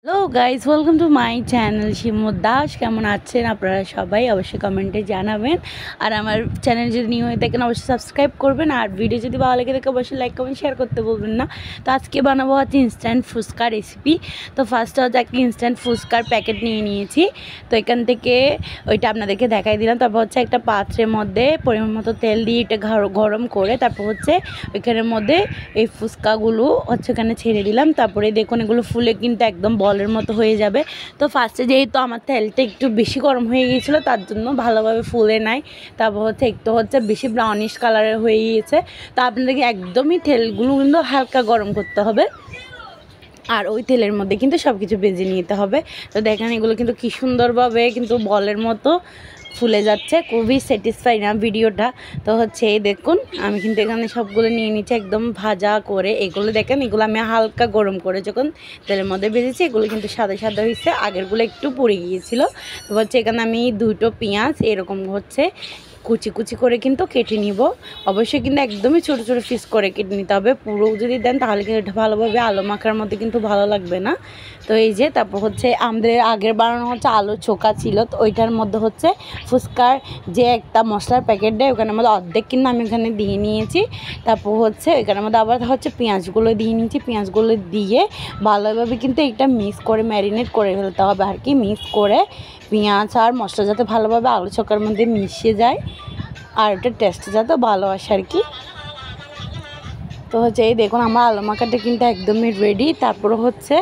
Hello guys, welcome to my channel Shimu Das. কেমন আছেন আপনারা সবাই? অবশ্যই কমেন্টে জানাবেন। আর আমার চ্যানেল যদি নিউ হয়ে থাকেন অবশ্যই সাবস্ক্রাইব করবেন। আর ভিডিও যদি ভালো লেগে থাকে অবশ্যই লাইক কমেন্ট শেয়ার করতে বলবেন না। তো আজকে বানাবো হচ্ছে ইনস্ট্যান্ট ফুচকা রেসিপি। তো ফার্স্টে হচ্ছে একটা ইনস্ট্যান্ট ফুচকার প্যাকেট নিয়ে নিয়েছি। তো এখান থেকে ওইটা আপনাদেরকে দেখাই দিলাম। তারপর হচ্ছে একটা পাত্রের মধ্যে পরিমাণ মতো তেল দিয়ে এটা গরম করে তারপর হচ্ছে ওইখানের মধ্যে এই ফুচকাগুলো হচ্ছে ওখানে ছেড়ে দিলাম। তারপরে দেখুন এগুলো ফুলে কিন্তু একদম বলের মতো হয়ে যাবে। তো ফার্স্টে যেহেতু আমার তেলটা একটু বেশি গরম হয়ে গিয়েছিলো তার জন্য ভালোভাবে ফুলে নাই। তারপর হচ্ছে একটু হচ্ছে বেশি ব্রাউনিশ কালারের হয়ে গিয়েছে। তো আপনাদেরকে একদমই তেলগুলো কিন্তু হালকা গরম করতে হবে। আর ওই তেলের মধ্যে কিন্তু সব কিছু ভেজে নিতে হবে। তো দেখেন এগুলো কিন্তু কী সুন্দরভাবে কিন্তু বলের মতো ফুলে যাচ্ছে। খুবই স্যাটিসফাই না ভিডিওটা। তো হচ্ছে এই দেখুন আমি কিন্তু এখানে সবগুলো নিয়ে নিচ্ছি একদম ভাজা করে। এগুলো দেখেন এগুলো আমি হালকা গরম করে যখন তেলের মধ্যে ভেজেছি এগুলো কিন্তু সাদা সাদা হয়েছে, আগেরগুলো একটু পুড়ে গিয়েছিল। তো হচ্ছে এখানে আমি দুটো পেঁয়াজ এরকম হচ্ছে কুচি কুচি করে কিন্তু কেটে নিব। অবশ্যই কিন্তু একদমই ছোটো ছোটো পিস করে কেটে নিতে হবে। পুরো যদি দেন তাহলে কিন্তু এটা ভালোভাবে আলু মাখার মধ্যে কিন্তু ভালো লাগবে না। তো এই যে তারপর হচ্ছে আমাদের আগের বানানো হচ্ছে আলু চোখা ছিল, তো ওইটার মধ্যে হচ্ছে ফুচকার যে একটা মশলার প্যাকেট দেয় ওখানের মধ্যে অর্ধেক কিন্তু আমি এখানে দিয়ে নিয়েছি। তারপর হচ্ছে ওইখানের মধ্যে আবার হচ্ছে পেঁয়াজগুলো দিয়ে নিয়েছি। পেঁয়াজগুলো দিয়ে ভালোভাবে কিন্তু এটা মিক্স করে ম্যারিনেট করে ফেলতে হবে আর কি। মিক্স করে পেঁয়াজ আর মশলা যাতে ভালোভাবে আলু চোখার মধ্যে মিশে যায় আর ওটার টেস্ট যাতে ভালো আসে আর কি। তো হচ্ছে এই দেখুন আমার আলু মাখাটা কিন্তু একদমই রেডি। তারপর হচ্ছে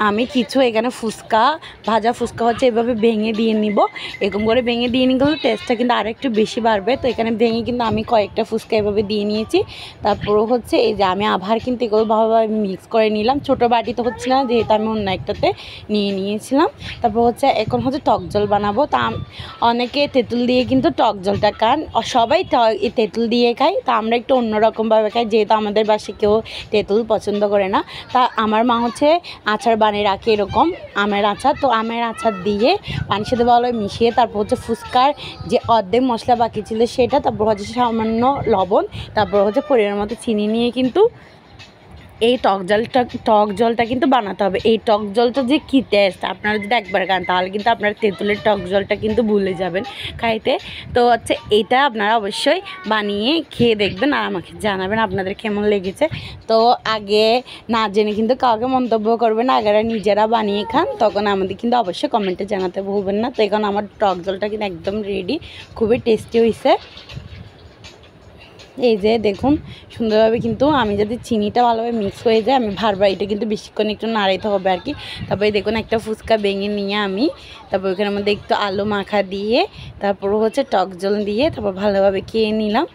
আমি কিছু এখানে ফুচকা ভাজা ফুচকা হচ্ছে এভাবে ভেঙে দিয়ে নিব। এরকম করে ভেঙে দিয়ে নিয়ে গেলে টেস্টটা কিন্তু আরেকটু বেশি বাড়বে। তো এখানে ভেঙে কিন্তু আমি কয়েকটা ফুচকা এভাবে দিয়ে নিয়েছি। তারপরও হচ্ছে এই যে আমি আবার কিন্তু এগুলো ভালোভাবে মিক্স করে নিলাম। ছোটো বাটিতে হচ্ছে না, যেহেতু আমি অন্য একটাতে নিয়ে নিয়েছিলাম। তারপর হচ্ছে এখন হচ্ছে টক জল বানাবো। তা অনেকে তেঁতুল দিয়ে কিন্তু টক জলটা খান, সবাই তেঁতুল দিয়ে খায়। তা আমরা একটু অন্যরকমভাবে খাই, যেহেতু আমাদের বাসায় কেউ তেঁতুল পছন্দ করে না। তা আমার মা হচ্ছে আচার বানিয়ে রাখে এরকম আমের আচার। তো আমের আচার দিয়ে পানির সাথে ভালোভাবে মিশিয়ে তারপর হচ্ছে ফুচকার যে অর্ধেক মশলা বাকি ছিল সেটা, তারপর হচ্ছে সামান্য লবণ, তারপর হচ্ছে পরিমাণ মতো চিনি নিয়ে কিন্তু এই টক জলটা কিন্তু বানাতে হবে। এই টক জলটা যে কী টেস্ট, আপনারা যদি একবার খান তাহলে কিন্তু আপনারা তেঁতুলের টক জলটা কিন্তু ভুলে যাবেন খাইতে। তো হচ্ছে এটা আপনারা অবশ্যই বানিয়ে খেয়ে দেখবেন আর আমাকে জানাবেন আপনাদের কেমন লেগেছে। তো আগে না জেনে কিন্তু কাউকে মন্তব্য করবেন না, আগে নিজেরা বানিয়ে খান তখন আমাদের কিন্তু অবশ্যই কমেন্টে জানাতে ভুলবেন না। তো এখন আমার টক জলটা কিন্তু একদম রেডি, খুবই টেস্টি হয়েছে। এই যে দেখুন সুন্দরভাবে কিন্তু আমি যদি চিনিটা ভালোভাবে মিক্স হয়ে যায় আমি বারবার এটা কিন্তু বেশিক্ষণ একটু নাড়াইতে হবে আর কি। তারপরে দেখুন একটা ফুচকা ভেঙে নিয়ে আমি তারপর ওখানের মধ্যে একটু আলু মাখা দিয়ে তারপর হচ্ছে টক জল দিয়ে তারপর ভালোভাবে খেয়ে নিলাম।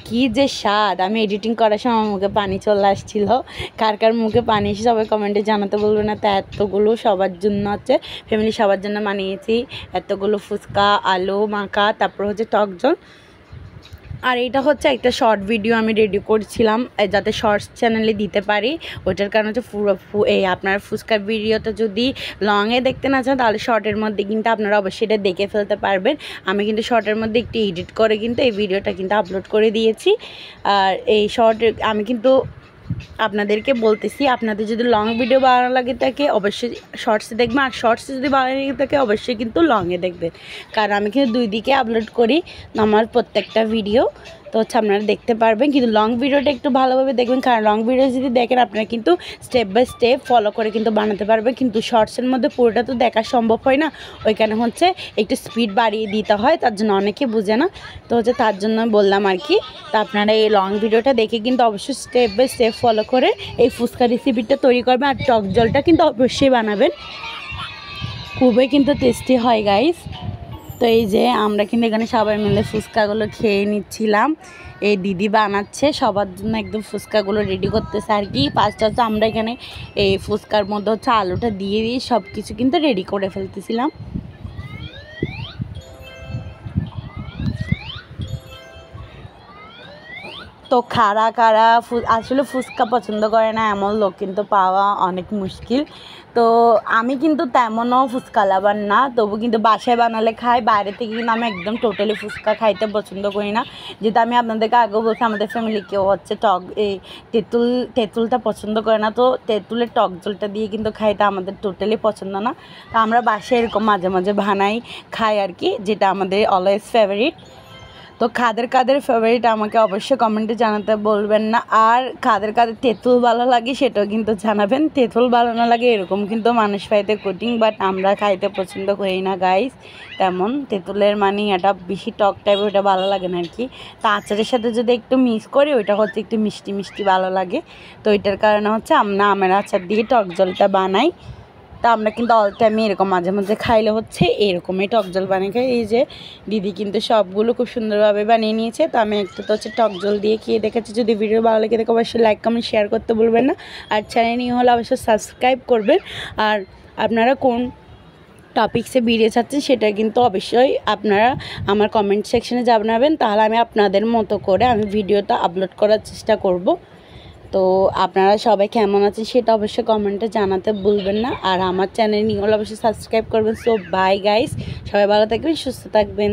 কি যে স্বাদ! আমি এডিটিং করার সময় আমার মুখে পানি চলে আসছিল। কার কার মুখে পানি এসে সবাই কমেন্টে জানাতে বলবে না। তা এতগুলো সবার জন্য হচ্ছে ফ্যামিলি সবার জন্য বানিয়েছি এতগুলো ফুচকা আলু মাখা তারপর হচ্ছে টক জল। আর এটা হচ্ছে একটা শর্ট ভিডিও আমি রেডি করছিলাম যাতে শর্টস চ্যানেলে দিতে পারি। ওইটার কারণ হচ্ছে এই আপনার ফুচকার ভিডিওটা যদি লংয়ে দেখতে না চান তাহলে শর্টের মধ্যে কিন্তু আপনারা অবশ্যই এটা দেখে ফেলতে পারবেন। আমি কিন্তু শর্টের মধ্যে একটু এডিট করে কিন্তু এই ভিডিওটা কিন্তু আপলোড করে দিয়েছি। আর এই শর্ট আমি কিন্তু আপনাদেরকে বলতেছি, আপনাদের যদি লং ভিডিও ভালো লাগে থাকে অবশ্যই শর্টসে দেখবেন, আর শর্টসে যদি ভালো লাগে থাকে অবশ্যই কিন্তু লংয়ে দেখবেন। কারণ আমি কিন্তু দুই দিকে আপলোড করি আমার প্রত্যেকটা ভিডিও। তো হচ্ছে আপনারা দেখতে পারবেন, কিন্তু লং ভিডিওটা একটু ভালোভাবে দেখবেন। কারণ লং ভিডিও যদি দেখেন আপনারা কিন্তু স্টেপ বাই স্টেপ ফলো করে কিন্তু বানাতে পারবেন। কিন্তু শর্টসের মধ্যে পুরোটা তো দেখা সম্ভব হয় না, ওইখানে হচ্ছে একটু স্পিড বাড়িয়ে দিতে হয়, তার জন্য অনেকে বুঝে না। তো হচ্ছে তার জন্য বললাম আর কি। তো আপনারা এই লং ভিডিওটা দেখে কিন্তু অবশ্যই স্টেপ বাই স্টেপ ফলো করে এই ফুচকা রেসিপিটা তৈরি করবেন। আর টক জলটা কিন্তু অবশ্যই বানাবেন, খুবই কিন্তু টেস্টি হয় গাইস। তো এই যে আমরা কিন্তু এখানে সবাই মিলে ফুচকাগুলো খেয়ে নিচ্ছিলাম। এই দিদি বানাচ্ছে সবার জন্য একদম ফুচকাগুলো রেডি করতেছে আর কি। ফার্স্ট হচ্ছে আমরা এখানে এই ফুচকার মধ্যে হচ্ছে আলুটা দিয়ে সব কিছু কিন্তু রেডি করে ফেলতেছিলাম। তো কারা কারা আসলে ফুচকা পছন্দ করে না এমন লোক কিন্তু পাওয়া অনেক মুশকিল। তো আমি কিন্তু তেমনও ফুচকা লাভার না, তবু কিন্তু বাসায় বানালে খাই, বাইরে থেকে কিন্তু আমি একদম টোটালি ফুচকা খাইতে পছন্দ করি না। যেহেতু আমি আপনাদেরকে আগেও বলছি আমাদের ফ্যামিলি কেউ হচ্ছে টক এই তেঁতুলটা পছন্দ করে না, তো তেঁতুলের টক জলটা দিয়ে কিন্তু খাইতে আমাদের টোটালি পছন্দ না। তো আমরা বাসায় এরকম মাঝে মাঝে বানাই খাই আর কি, যেটা আমাদের অলওয়েজ ফেভারিট। তো কাদের ফেভারিট আমাকে অবশ্যই কমেন্টে জানাতে বলবেন না। আর কাদের তেঁতুল ভালো লাগে সেটাও কিন্তু জানাবেন। তেঁতুল ভালো না লাগে এরকম কিন্তু মানুষ পাইতে কঠিন, বাট আমরা খাইতে পছন্দ করি না গাইস। তেমন তেঁতুলের মানে এটা বেশি টক টাইপের, ওটা ভালো লাগে না আর কি। তো আচারের সাথে যদি একটু মিক্স করি ওইটা হচ্ছে একটু মিষ্টি মিষ্টি ভালো লাগে। তো ওইটার কারণে হচ্ছে আমরা আমের আচার দিয়ে টক জলটা বানাই। তা আমরা কিন্তু অল টাইমে এরকম মাঝে মাঝে খাইলে হচ্ছে এরকমই টক জল বানিয়ে খাই। এই যে দিদি কিন্তু সবগুলো খুব সুন্দরভাবে বানিয়ে নিয়েছে। তো আমি একটু তো হচ্ছে টক জল দিয়ে খেয়ে দেখেছি। যদি ভিডিও ভালো লেগে থাকে অবশ্যই লাইক কমেন্ট শেয়ার করতে ভুলবেন না। আর চ্যানেল নিয়ে হলে অবশ্যই সাবস্ক্রাইব করবেন। আর আপনারা কোন টপিক্সে ভিডিও চাচ্ছেন সেটা কিন্তু অবশ্যই আপনারা আমার কমেন্ট সেকশনে জানাবেন, তাহলে আমি আপনাদের মতো করে আমি ভিডিওটা আপলোড করার চেষ্টা করব। তো আপনারা সবাই কেমন আছেন সেটা অবশ্যই কমেন্টে জানাতে ভুলবেন না। আর আমার চ্যানেল নিয়ে হলে অবশ্যই সাবস্ক্রাইব করবেন। সো বাই গাইস, সবাই ভালো থাকবেন, সুস্থ থাকবেন।